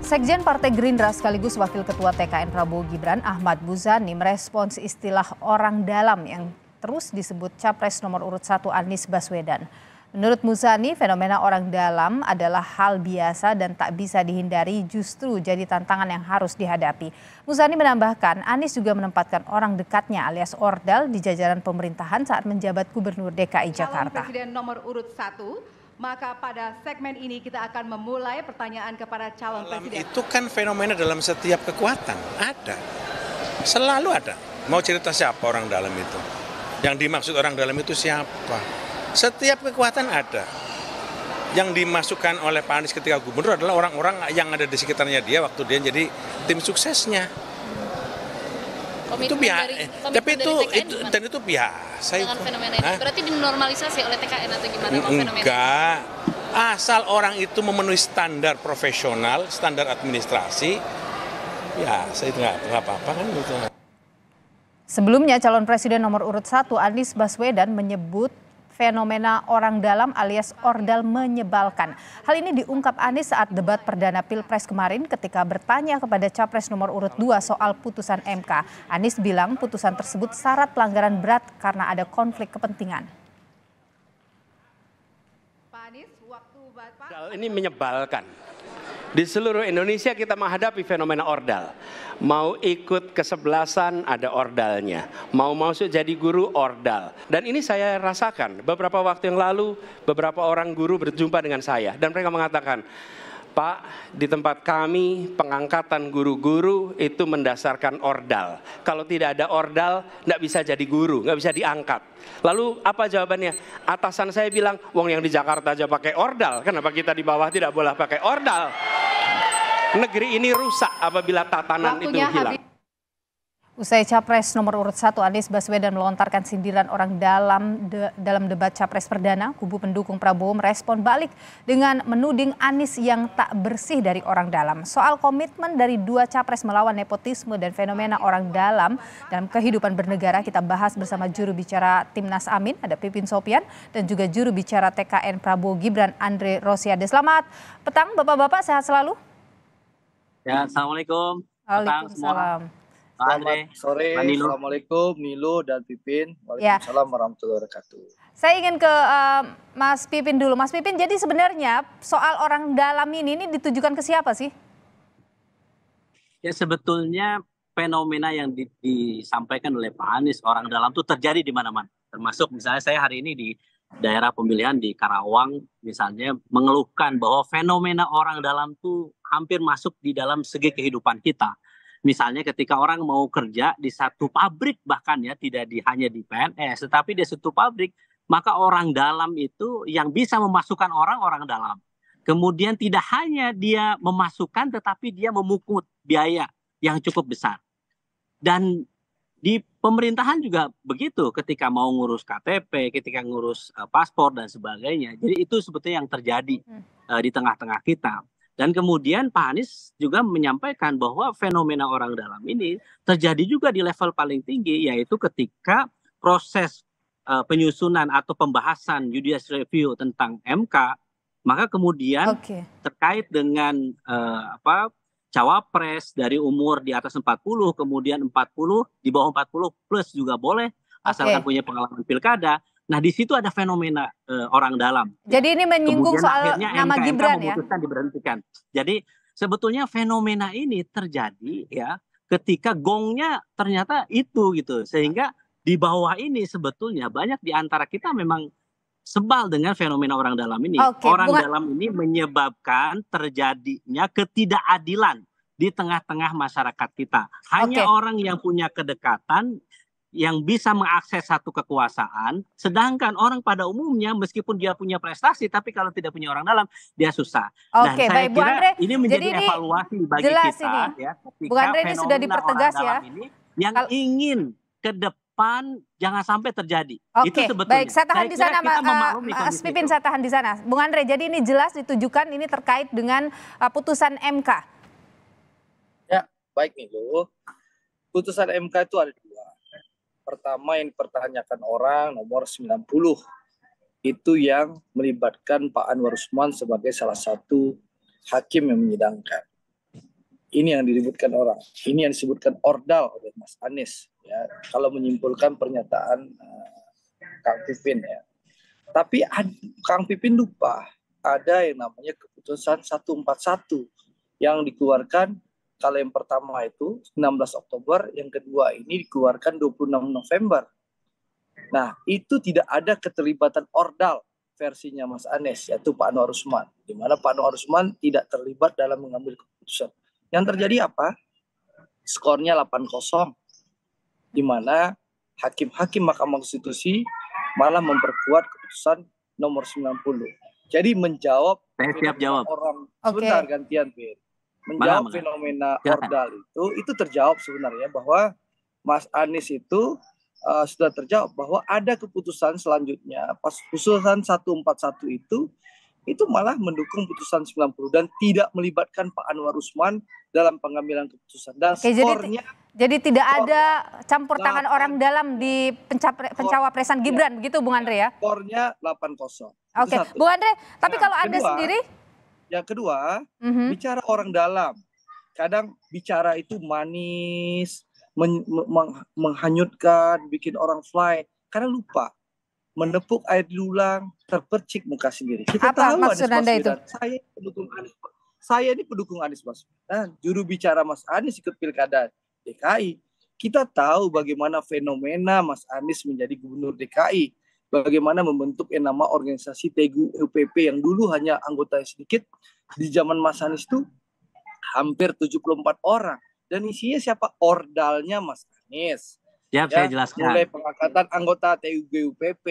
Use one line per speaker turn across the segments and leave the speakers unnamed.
Sekjen Partai Gerindra sekaligus Wakil Ketua TKN Prabowo Gibran Ahmad Muzani merespons istilah orang dalam yang terus disebut Capres nomor urut 1 Anies Baswedan. Menurut Muzani, fenomena orang dalam adalah hal biasa dan tak bisa dihindari, justru jadi tantangan yang harus dihadapi. Muzani menambahkan, Anies juga menempatkan orang dekatnya alias Ordal di jajaran pemerintahan saat menjabat Gubernur DKI Jakarta.
Calon Presiden nomor urut 1. Maka pada segmen ini kita akan memulai pertanyaan kepada calon presiden.
Itu kan fenomena dalam setiap kekuatan, ada. Selalu ada. Mau cerita siapa orang dalam itu? Yang dimaksud orang dalam itu siapa? Setiap kekuatan ada. Yang dimasukkan oleh Pak Anies ketika gubernur adalah orang-orang yang ada di sekitarnya dia waktu dia jadi tim suksesnya. Itu biasa, tapi itu biasa
dengan
itu.
Fenomena ini. Berarti dinormalisasi oleh TKN atau gimana?
Enggak, asal orang itu memenuhi standar profesional, standar administrasi, ya saya itu nggak apa-apa kan gitu.
Sebelumnya calon presiden nomor urut 1 Anies Baswedan menyebut fenomena orang dalam alias Ordal menyebalkan. Hal ini diungkap Anies saat debat perdana Pilpres kemarin ketika bertanya kepada Capres nomor urut 2 soal putusan MK. Anies bilang putusan tersebut syarat pelanggaran berat karena ada konflik kepentingan.
Pak Anies, waktu Bapak.
Ini menyebalkan. Di seluruh Indonesia kita menghadapi fenomena ordal. Mau ikut kesebelasan ada ordalnya. Mau masuk jadi guru ordal. Dan ini saya rasakan. Beberapa waktu yang lalu beberapa orang guru berjumpa dengan saya. Dan mereka mengatakan, Pak, di tempat kami pengangkatan guru-guru itu mendasarkan ordal. Kalau tidak ada ordal, nggak bisa jadi guru, nggak bisa diangkat. Lalu apa jawabannya? Atasan saya bilang, wong yang di Jakarta aja pakai ordal, kenapa kita di bawah tidak boleh pakai ordal? Negeri ini rusak apabila tatanan itu hilang.
Usai Capres nomor urut 1 Anies Baswedan melontarkan sindiran orang dalam debat Capres perdana, kubu pendukung Prabowo merespon balik dengan menuding Anies yang tak bersih dari orang dalam. Soal komitmen dari dua Capres melawan nepotisme dan fenomena orang dalam kehidupan bernegara, kita bahas bersama juru bicara Timnas Amin, ada Pipin Sopian, dan juga juru bicara TKN Prabowo Gibran Andre Rosiade. Selamat petang Bapak-Bapak, sehat selalu.
Ya, assalamualaikum.
Waalaikumsalam.
Selamat sore, assalamualaikum Nilu dan Pipin. Waalaikumsalam warahmatullahi wabarakatuh.
Saya ingin ke Mas Pipin dulu. Mas Pipin, jadi sebenarnya soal orang dalam ini ditujukan ke siapa sih?
Ya sebetulnya fenomena yang disampaikan oleh Pak Anies orang dalam itu terjadi di mana-mana. Termasuk misalnya saya hari ini di daerah pemilihan di Karawang misalnya mengeluhkan bahwa fenomena orang dalam itu hampir masuk di dalam segi kehidupan kita. Misalnya ketika orang mau kerja di satu pabrik bahkan ya tidak hanya di PNS tetapi di satu pabrik, maka orang dalam itu yang bisa memasukkan orang dalam. Kemudian tidak hanya dia memasukkan tetapi dia memungut biaya yang cukup besar. Dan di pemerintahan juga begitu ketika mau ngurus KTP, ketika ngurus paspor dan sebagainya. Jadi itu sebetulnya yang terjadi di tengah-tengah kita. Dan kemudian Pak Anies juga menyampaikan bahwa fenomena orang dalam ini terjadi juga di level paling tinggi, yaitu ketika proses penyusunan atau pembahasan judicial review tentang MK, maka kemudian terkait dengan cawapres dari umur di atas 40, kemudian 40, di bawah 40 plus juga boleh, asalkan punya pengalaman pilkada. Nah di situ ada fenomena orang dalam.
Jadi ini menyinggung soal nama Gibran ya?
Diberhentikan. Jadi sebetulnya fenomena ini terjadi ya ketika gongnya ternyata itu gitu. Sehingga di bawah ini sebetulnya banyak di antara kita memang sebal dengan fenomena orang dalam ini. Orang dalam ini menyebabkan terjadinya ketidakadilan di tengah-tengah masyarakat kita. Hanya orang yang punya kedekatan yang bisa mengakses satu kekuasaan, sedangkan orang pada umumnya meskipun dia punya prestasi, tapi kalau tidak punya orang dalam, dia susah. Dan saya
baik, Bu
kira
Andre,
ini menjadi evaluasi bagi kita.
Ini.
Ya,
Bu Andre, ini sudah dipertegas ya.
Ini yang ingin ke depan jangan sampai terjadi. Itu sebetulnya.
Baik, saya tahan di sana, Mas Pipin, saya tahan di sana. Bung Andre, jadi ini jelas ditujukan ini terkait dengan putusan MK.
Ya, baik nih loh. Putusan MK itu ada dua. Pertama yang dipertanyakan orang nomor 90 itu yang melibatkan Pak Anwar Usman sebagai salah satu hakim yang menyidangkan. Ini yang diributkan orang. Ini yang disebutkan ordal oleh Mas Anies. Ya, kalau menyimpulkan pernyataan Kang Pipin ya. Tapi Kang Pipin lupa ada yang namanya keputusan 141 yang dikeluarkan. Kalau yang pertama itu 16 Oktober, yang kedua ini dikeluarkan 26 November. Nah, itu tidak ada keterlibatan ordal versinya Mas Anies, yaitu Pak Anwar Usman. Di mana Pak Anwar Usman tidak terlibat dalam mengambil keputusan. Yang terjadi apa? Skornya 8-0, di mana hakim-hakim Mahkamah Konstitusi malah memperkuat keputusan nomor 90. Jadi menjawab
Saya siap jawab.
orang
Oke.
sebentar gantian, Pin. Menjawab
Mana?
fenomena
Jangan.
ordal itu terjawab sebenarnya bahwa Mas Anies itu sudah terjawab bahwa ada keputusan selanjutnya pas keputusan 141 itu malah mendukung putusan 90 dan tidak melibatkan Pak Anwar Usman dalam pengambilan keputusan. Dan
Oke,
skornya
jadi tidak ada campur tangan orang dalam di pencawapresan Gibran, begitu Bung Andre ya?
skornya 8-0.
Oke, Bung Andre, tapi
Nah,
kalau Anda
kedua,
sendiri?
Yang kedua,
Mhm.
bicara orang dalam. Kadang bicara itu manis, menghanyutkan, bikin orang fly. Karena lupa menepuk air diulang, terpercik muka sendiri. Kita
Apa
tahu
maksud Anda itu?
Saya ini pendukung Anies Baswedan. Juru bicara Mas Anies ikut pilkada DKI. Kita tahu bagaimana fenomena Mas Anies menjadi gubernur DKI. Bagaimana membentuk yang nama organisasi TGUPP yang dulu hanya anggotanya sedikit. Di zaman Mas Anies itu hampir 74 orang. Dan isinya siapa? Ordalnya Mas Anies.
Siap, saya jelaskan.
Mulai pengangkatan anggota TGUPP,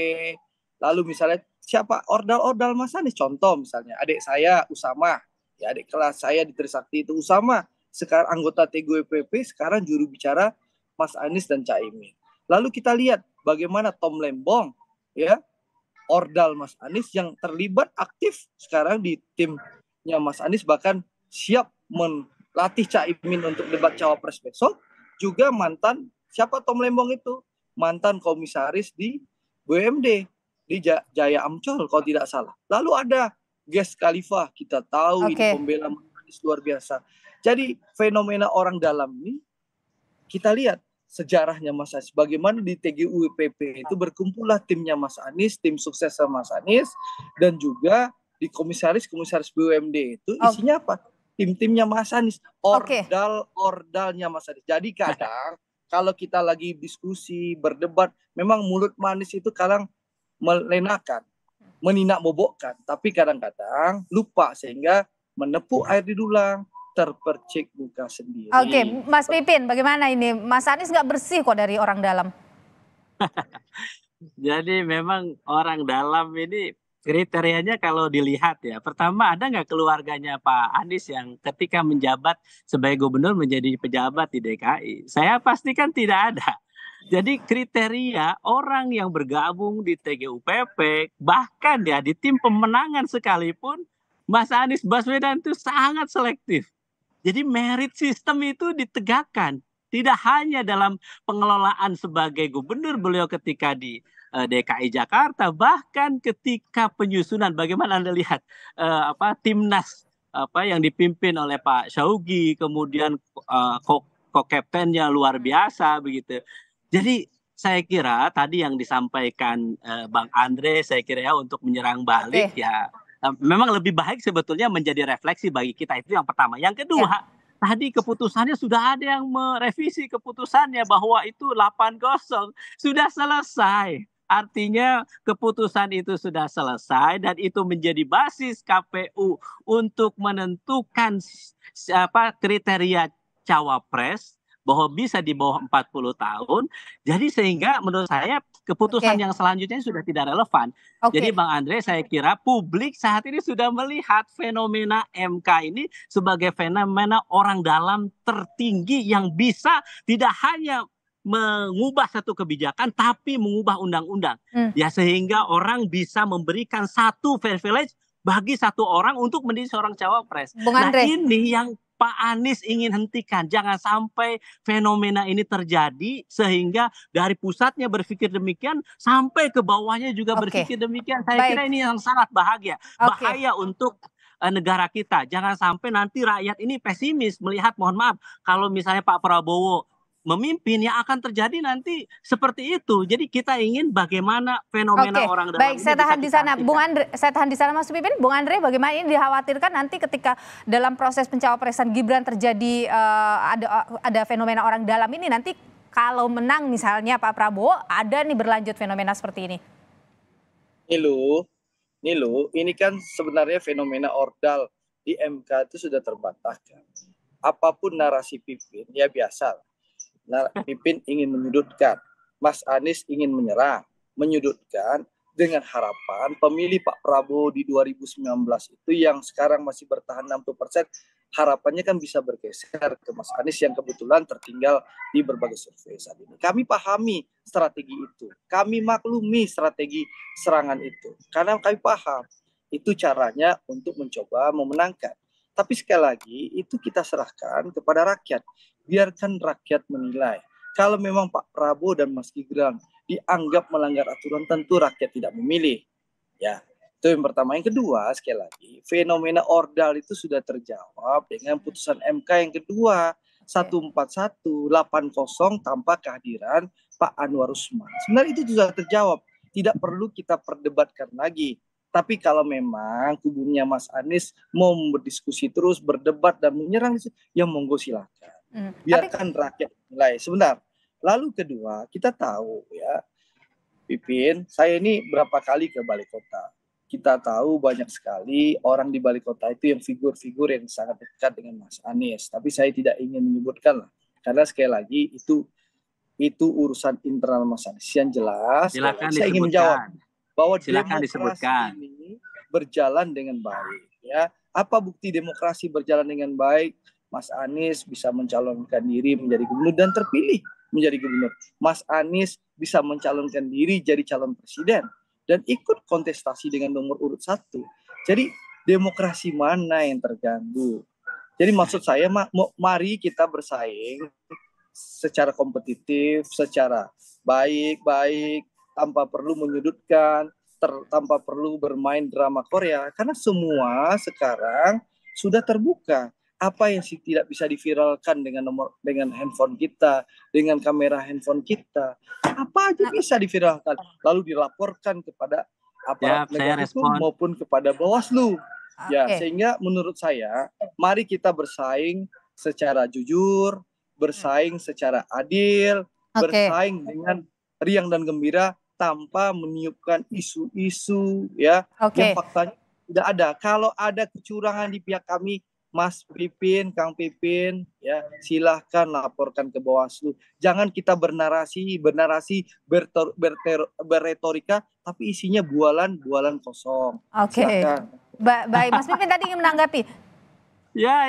lalu misalnya siapa ordal Mas Anies? Contoh misalnya adik saya Usama, ya adik kelas saya di Trisakti itu Usama, sekarang anggota TGUPP, sekarang juru bicara Mas Anies dan Caimin. Lalu kita lihat bagaimana Tom Lembong, ya ordal Mas Anies yang terlibat aktif sekarang di timnya Mas Anies, bahkan siap melatih Caimin untuk debat cawapres besok. Juga mantan siapa Tom Lembong itu? Mantan komisaris di BUMD di Jaya Amcol kalau tidak salah. Lalu ada Ges Khalifah, kita tahu ini pembela Anies luar biasa. Jadi fenomena orang dalam ini kita lihat sejarahnya Mas Anies. Bagaimana di TGUPP itu berkumpullah timnya Mas Anies, tim sukses Mas Anies, dan juga di komisaris BUMD itu isinya apa? Tim-timnya Mas Anies, ordalnya Mas Anies. Jadi kadang kalau kita lagi diskusi, berdebat, memang mulut manis itu kadang melenakan, meninak bobokkan. Tapi kadang-kadang lupa sehingga menepuk air di dulang, terpercik muka sendiri.
Oke, Mas Pipin, bagaimana ini? Mas Anies nggak bersih kok dari orang dalam.
Jadi memang orang dalam ini kriterianya kalau dilihat ya, pertama ada nggak keluarganya Pak Anies yang ketika menjabat sebagai gubernur menjadi pejabat di DKI? Saya pastikan tidak ada. Jadi kriteria orang yang bergabung di TGUPP, bahkan ya di tim pemenangan sekalipun, Mas Anies Baswedan itu sangat selektif. Jadi merit system itu ditegakkan. Tidak hanya dalam pengelolaan sebagai gubernur beliau ketika di DKI Jakarta, bahkan ketika penyusunan, bagaimana Anda lihat timnas yang dipimpin oleh Pak Syaugi, kemudian co-kaptennya luar biasa begitu. Jadi saya kira tadi yang disampaikan Bang Andre, saya kira ya untuk menyerang balik ya memang lebih baik sebetulnya menjadi refleksi bagi kita, itu yang pertama. Yang kedua, tadi keputusannya sudah ada yang merevisi keputusannya bahwa itu 8-0 sudah selesai. Artinya keputusan itu sudah selesai dan itu menjadi basis KPU untuk menentukan kriteria cawapres bahwa bisa di bawah 40 tahun. Jadi sehingga menurut saya keputusan yang selanjutnya sudah tidak relevan. Jadi Bang Andre, saya kira publik saat ini sudah melihat fenomena MK ini sebagai fenomena orang dalam tertinggi yang bisa tidak hanya mengubah satu kebijakan tapi mengubah undang-undang. Ya sehingga orang bisa memberikan satu privilege bagi satu orang untuk menjadi seorang cawapres. Nah ini yang Pak Anies ingin hentikan. Jangan sampai fenomena ini terjadi sehingga dari pusatnya berpikir demikian sampai ke bawahnya juga berpikir demikian. Saya kira ini yang sangat bahaya untuk negara kita. Jangan sampai nanti rakyat ini pesimis melihat, mohon maaf, kalau misalnya Pak Prabowo memimpin, yang akan terjadi nanti seperti itu. Jadi kita ingin bagaimana fenomena orang dalam
baik,
ini
saya tahan
bisa
di sana,
dihentikan.
Bung Andre. Saya tahan di sana, Mas Pipin. Bung Andre, bagaimana ini dikhawatirkan nanti ketika dalam proses pencawapresan Gibran terjadi ada fenomena orang dalam ini, nanti kalau menang misalnya Pak Prabowo, ada nih berlanjut fenomena seperti ini.
Ini kan sebenarnya fenomena ordal di MK itu sudah terbantahkan. Apapun narasi Pipin, ya biasa. Pipin ingin menyudutkan, Mas Anies ingin menyerang, menyudutkan dengan harapan pemilih Pak Prabowo di 2019 itu yang sekarang masih bertahan 60%, harapannya kan bisa bergeser ke Mas Anies yang kebetulan tertinggal di berbagai survei saat ini. Kami pahami strategi itu, kami maklumi strategi serangan itu, karena kami paham itu caranya untuk mencoba memenangkan. Tapi sekali lagi itu kita serahkan kepada rakyat. Biarkan rakyat menilai. Kalau memang Pak Prabowo dan Mas Gibran dianggap melanggar aturan, tentu rakyat tidak memilih. Ya, itu yang pertama. Yang kedua, sekali lagi, fenomena ordal itu sudah terjawab dengan putusan MK yang kedua, 141/80 tanpa kehadiran Pak Anwar Usman. Sebenarnya itu sudah terjawab. Tidak perlu kita perdebatkan lagi. Tapi kalau memang kubunya Mas Anies mau berdiskusi terus, berdebat dan menyerang, ya monggo silakan. Biarkan rakyat nilai. Sebentar. Lalu kedua, kita tahu ya, Pipin, saya ini berapa kali ke Balai Kota. Kita tahu banyak sekali orang di Balai Kota itu yang figur-figur yang sangat dekat dengan Mas Anies. Tapi saya tidak ingin menyebutkan lah. Karena sekali lagi itu urusan internal Mas Anies. Yang jelas, saya ingin menjawab bahwa demokrasi ini berjalan dengan baik. Ya, apa bukti demokrasi berjalan dengan baik? Mas Anies bisa mencalonkan diri menjadi gubernur dan terpilih menjadi gubernur. Mas Anies bisa mencalonkan diri jadi calon presiden dan ikut kontestasi dengan nomor urut 1. Jadi demokrasi mana yang terganggu? Jadi maksud saya, mari kita bersaing secara kompetitif, secara baik-baik, tanpa perlu menyudutkan, tanpa perlu bermain drama Korea. Karena semua sekarang sudah terbuka. Apa yang tidak bisa diviralkan dengan handphone kita, dengan kamera handphone kita, apa aja bisa diviralkan, lalu dilaporkan kepada aparat negara hukum maupun kepada Bawaslu. Ya, sehingga menurut saya, mari kita bersaing secara jujur, bersaing secara adil, bersaing dengan riang dan gembira tanpa meniupkan isu-isu ya yang faktanya tidak ada. Kalau ada kecurangan di pihak kami, Mas Pipin, Kang Pipin, ya silahkan laporkan ke Bawaslu. Jangan kita bernarasi berretorika, tapi isinya bualan kosong.
Baik, Mas Pipin tadi ingin menanggapi.
Ya.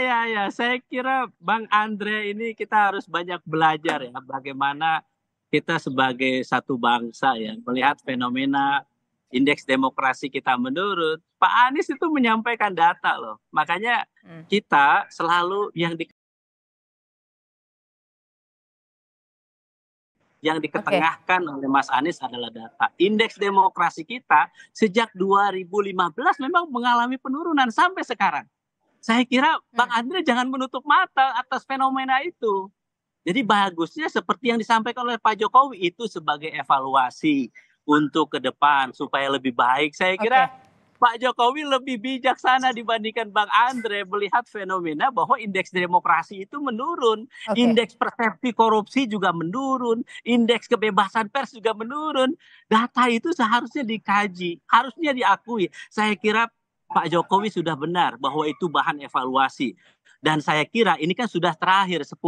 Saya kira Bang Andre ini kita harus banyak belajar ya, bagaimana kita sebagai satu bangsa ya melihat fenomena indeks demokrasi kita menurun. Pak Anies itu menyampaikan data loh. Makanya kita selalu yang diketengahkan oleh Mas Anies adalah data. Indeks demokrasi kita sejak 2015 memang mengalami penurunan sampai sekarang. Saya kira Bang Andre jangan menutup mata atas fenomena itu. Jadi bagusnya seperti yang disampaikan oleh Pak Jokowi itu sebagai evaluasi untuk ke depan supaya lebih baik. Saya kira Pak Jokowi lebih bijaksana dibandingkan Bang Andre melihat fenomena bahwa indeks demokrasi itu menurun. Indeks persepsi korupsi juga menurun. Indeks kebebasan pers juga menurun. Data itu seharusnya dikaji, harusnya diakui. Saya kira Pak Jokowi sudah benar bahwa itu bahan evaluasi. Dan saya kira ini kan sudah terakhir 10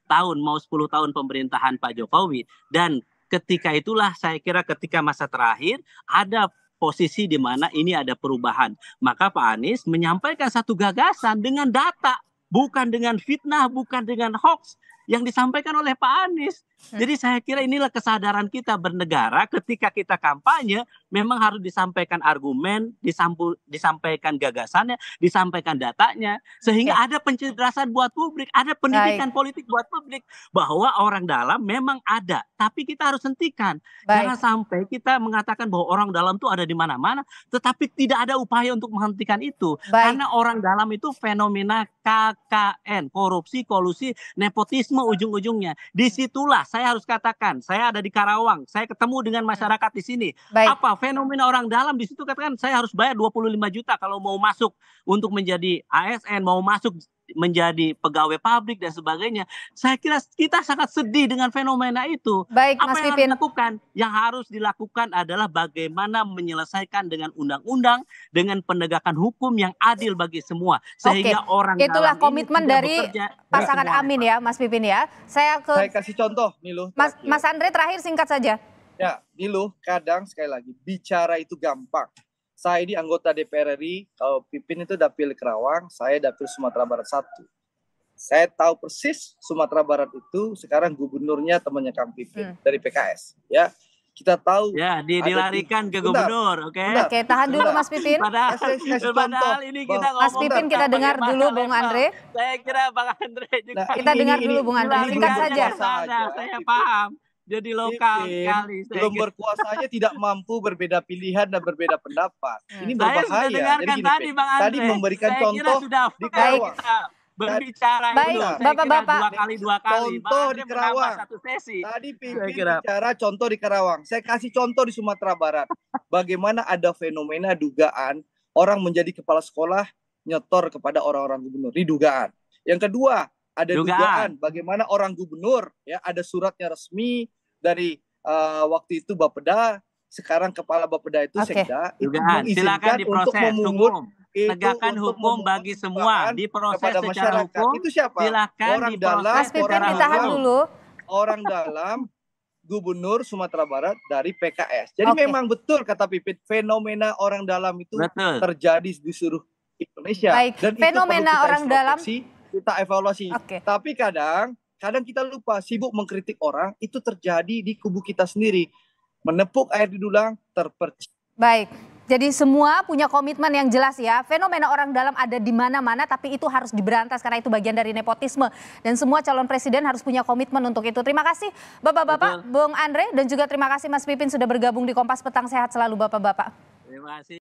tahun, mau 10 tahun pemerintahan Pak Jokowi. Dan ketika itulah saya kira ketika masa terakhir ada posisi di mana ini ada perubahan. Maka Pak Anies menyampaikan satu gagasan dengan data, bukan dengan fitnah, bukan dengan hoax yang disampaikan oleh Pak Anies. Jadi saya kira inilah kesadaran kita bernegara ketika kita kampanye, memang harus disampaikan argumen, disampaikan gagasannya, disampaikan datanya, sehingga ada pencerdasan buat publik, ada pendidikan politik buat publik, bahwa orang dalam memang ada, tapi kita harus hentikan. Jangan sampai kita mengatakan bahwa orang dalam itu ada di mana-mana, tetapi tidak ada upaya untuk menghentikan itu. Karena orang dalam itu fenomena KKN, korupsi, kolusi, nepotisme ujung-ujungnya. Disitulah saya harus katakan, saya ada di Karawang, saya ketemu dengan masyarakat di sini. Apa fenomena orang dalam di situ? Katakan saya harus bayar 25 juta kalau mau masuk untuk menjadi ASN, mau masuk menjadi pegawai pabrik dan sebagainya. Saya kira kita sangat sedih dengan fenomena itu. Apa
Mas
yang
Pipin
harus dilakukan? Yang harus dilakukan adalah bagaimana menyelesaikan dengan undang-undang, dengan penegakan hukum yang adil bagi semua, sehingga orang
itulah
dalam
komitmen
ini
dari pasangan Amin ya, Mas Pipin ya. Saya
kasih contoh, Niluh.
Mas Andre terakhir singkat saja.
Ya, Niluh, kadang sekali lagi bicara itu gampang. Saya ini anggota DPR RI, kalau Pipin itu dapil Kerawang, saya dapil Sumatera Barat 1. Saya tahu persis Sumatera Barat itu sekarang gubernurnya temannya Kang Pipin dari PKS. Ya, kita tahu.
Ya, dilarikan ke gubernur, oke?
Oke, tahan dulu Mas Pipin.
Padahal ini kita ngomong.
Mas Pipin kita dengar dulu Bung Andre.
Saya kira Bang Andre juga.
Kita dengar dulu Bung Andre, singkat saja.
Saya paham. Jadi lokal sekali.
Belum berkuasanya tidak mampu berbeda pilihan dan berbeda pendapat. Ini
berbahaya. Saya sudah dengarkan tadi Bang Andre.
Tadi memberikan contoh di Kerawang.
Berbicara
itu Bapak-bapak
dua kali
contoh di Kerawang. Tadi Pipin bicara contoh di Kerawang. Saya kasih contoh di Sumatera Barat. Bagaimana ada fenomena dugaan orang menjadi kepala sekolah nyetor kepada orang-orang gubernur. Ini dugaan. Yang kedua, ada dugaan bagaimana orang gubernur ya ada suratnya resmi dari waktu itu Bapeda, sekarang kepala Bapeda itu Sekda, itu
silakan diproses untuk memungut tegakkan hukum bagi semua, diproses secara hukum.
Itu siapa?
Silakan
orang
diproses
dalam,
Pipin ditahan dulu.
Orang dalam Gubernur Sumatera Barat dari PKS. Jadi memang betul kata Pipin, fenomena orang dalam itu terjadi di seluruh Indonesia. Dan
fenomena orang dalam
kita evaluasi. Tapi kadang kita lupa, sibuk mengkritik orang, itu terjadi di kubu kita sendiri. Menepuk air di dulang, terpercik.
Baik, jadi semua punya komitmen yang jelas ya. Fenomena orang dalam ada di mana-mana, tapi itu harus diberantas karena itu bagian dari nepotisme. Dan semua calon presiden harus punya komitmen untuk itu. Terima kasih Bapak-bapak, Bung Andre, dan juga terima kasih Mas Pipin sudah bergabung di Kompas Petang. Sehat selalu Bapak-bapak.
Terima kasih.